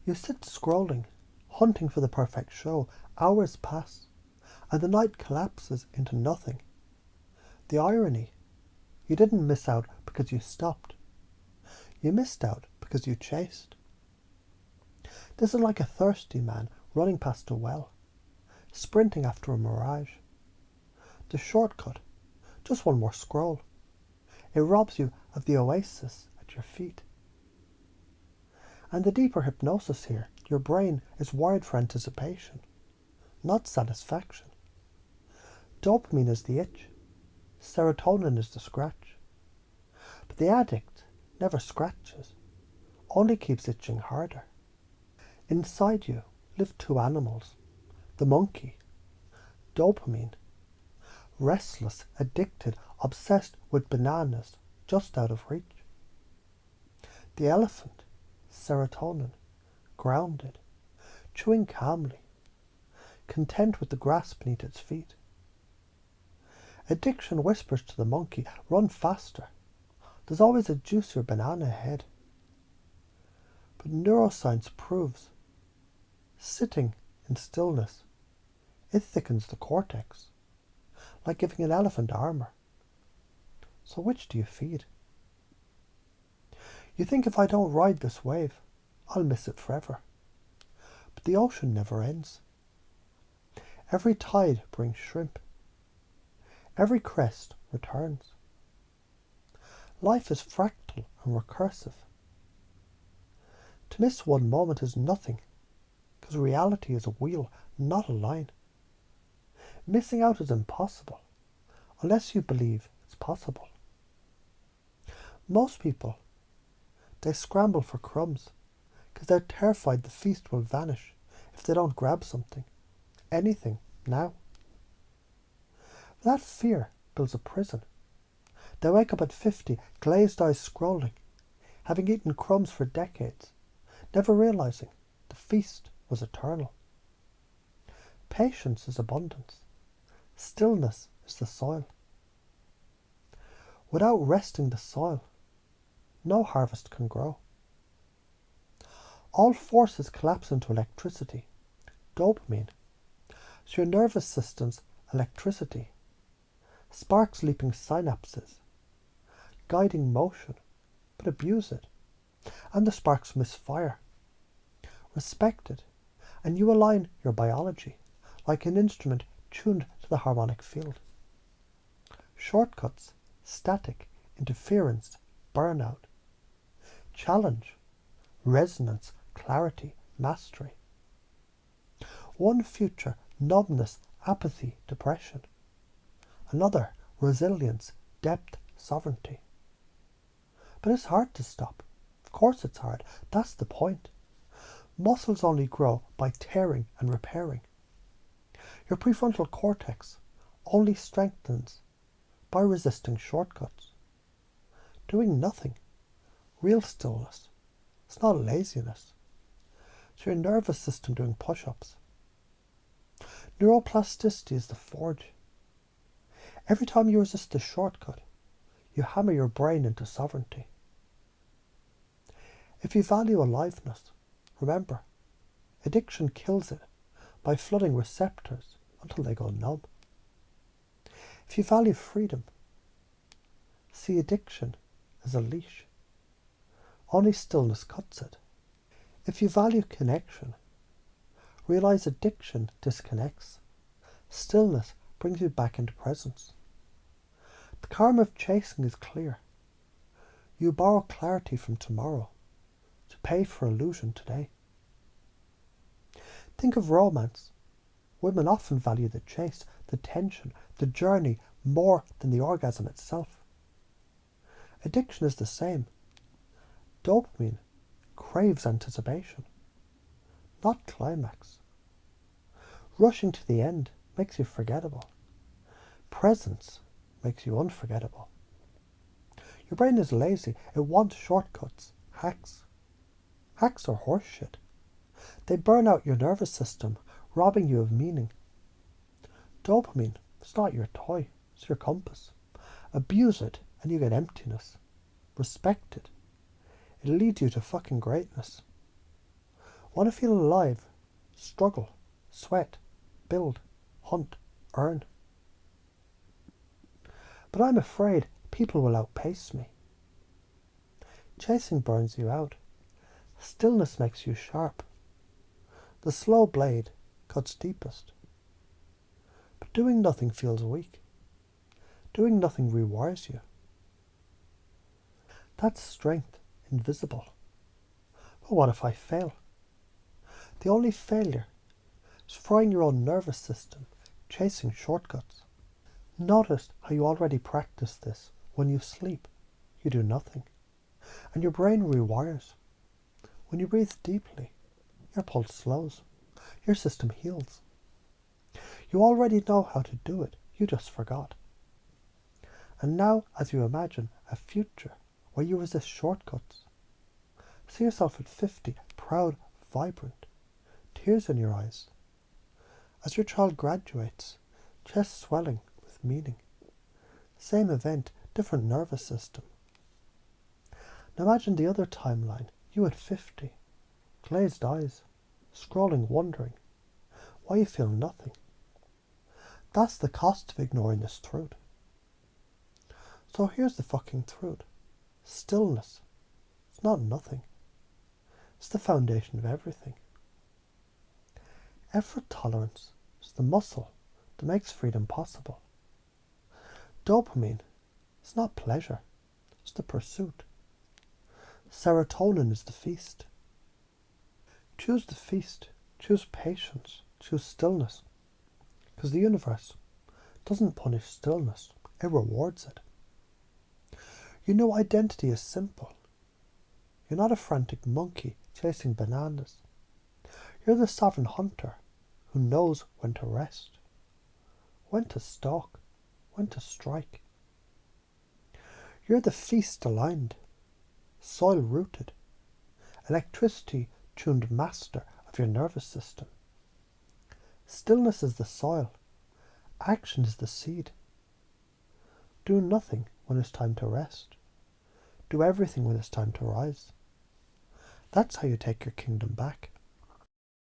You sit scrolling, hunting for the perfect show. Hours pass, and the night collapses into nothing. The irony, you didn't miss out because you stopped. You missed out because you chased. This is like a thirsty man running past a well, sprinting after a mirage. The shortcut, just one more scroll. It robs you of the oasis at your feet. And the deeper hypnosis here, your brain is wired for anticipation, not satisfaction. Dopamine is the itch. Serotonin is the scratch. But the addict never scratches, only keeps itching harder. Inside you live two animals. The monkey, dopamine, restless, addicted, obsessed with bananas, just out of reach. The elephant, serotonin, grounded, chewing calmly, content with the grass beneath its feet. Addiction whispers to the monkey, run faster. There's always a juicier banana ahead. But neuroscience proves, sitting in stillness, it thickens the cortex, like giving an elephant armor. So which do you feed? You think if I don't ride this wave, I'll miss it forever. But the ocean never ends. Every tide brings shrimp. Every crest returns. Life is fractal and recursive. To miss one moment is nothing, because reality is a wheel, not a line. Missing out is impossible, unless you believe it's possible. Most people, they scramble for crumbs, because they're terrified the feast will vanish if they don't grab something, anything, now. That fear builds a prison. They wake up at 50, glazed eyes scrolling, having eaten crumbs for decades, never realizing the feast was eternal. Patience is abundance. Stillness is the soil. Without resting the soil, no harvest can grow. All forces collapse into electricity, dopamine. So your nervous system's electricity, sparks leaping synapses, guiding motion, but abuse it, and the sparks misfire. Respect it, and you align your biology like an instrument tuned to the harmonic field. Shortcuts, static, interference, burnout. Challenge, resonance, clarity, mastery. One future, numbness, apathy, depression. Another, resilience, depth, sovereignty. But it's hard to stop. Of course it's hard. That's the point. Muscles only grow by tearing and repairing. Your prefrontal cortex only strengthens by resisting shortcuts. Doing nothing. Real stillness. It's not laziness. It's your nervous system doing push-ups. Neuroplasticity is the forge. Every time you resist the shortcut, you hammer your brain into sovereignty. If you value aliveness, remember, addiction kills it by flooding receptors until they go numb. If you value freedom, see addiction as a leash. Only stillness cuts it. If you value connection, realize addiction disconnects. Stillness brings you back into presence. The karma of chasing is clear. You borrow clarity from tomorrow to pay for illusion today. Think of romance. Women often value the chase, the tension, the journey more than the orgasm itself. Addiction is the same. Dopamine craves anticipation, not climax. Rushing to the end makes you forgettable. Presence makes you unforgettable. Your brain is lazy. It wants shortcuts, hacks. Hacks are horseshit. They burn out your nervous system, robbing you of meaning. Dopamine is not your toy, it's your compass. Abuse it and you get emptiness. Respect it. It leads you to fucking greatness. Want to feel alive, struggle, sweat, build, hunt, earn. But I'm afraid people will outpace me. Chasing burns you out. Stillness makes you sharp. The slow blade cuts deepest. But doing nothing feels weak. Doing nothing rewires you. That's strength, invisible. But what if I fail? The only failure is frying your own nervous system, chasing shortcuts. Notice how you already practice this. When you sleep, you do nothing. And your brain rewires. When you breathe deeply, your pulse slows. Your system heals. You already know how to do it. You just forgot. And now, as you imagine a future where you resist shortcuts, see yourself at 50, proud, vibrant, tears in your eyes. As your child graduates, chest swelling with meaning. Same event, different nervous system. Now imagine the other timeline, you at 50, glazed eyes, scrolling, wondering why you feel nothing. That's the cost of ignoring this truth. So here's the fucking truth. Stillness. It's not nothing. It's the foundation of everything. Effort tolerance is the muscle that makes freedom possible. Dopamine is not pleasure. It's the pursuit. Serotonin is the feast. Choose the feast. Choose patience. Choose stillness. Because the universe doesn't punish stillness. It rewards it. You know identity is simple. You're not a frantic monkey chasing bananas. You're the sovereign hunter who knows when to rest, when to stalk, when to strike. You're the feast aligned, soil rooted, electricity tuned master of your nervous system. Stillness is the soil. Action is the seed. Do nothing when it's time to rest. Do everything when it's time to rise. That's how you take your kingdom back.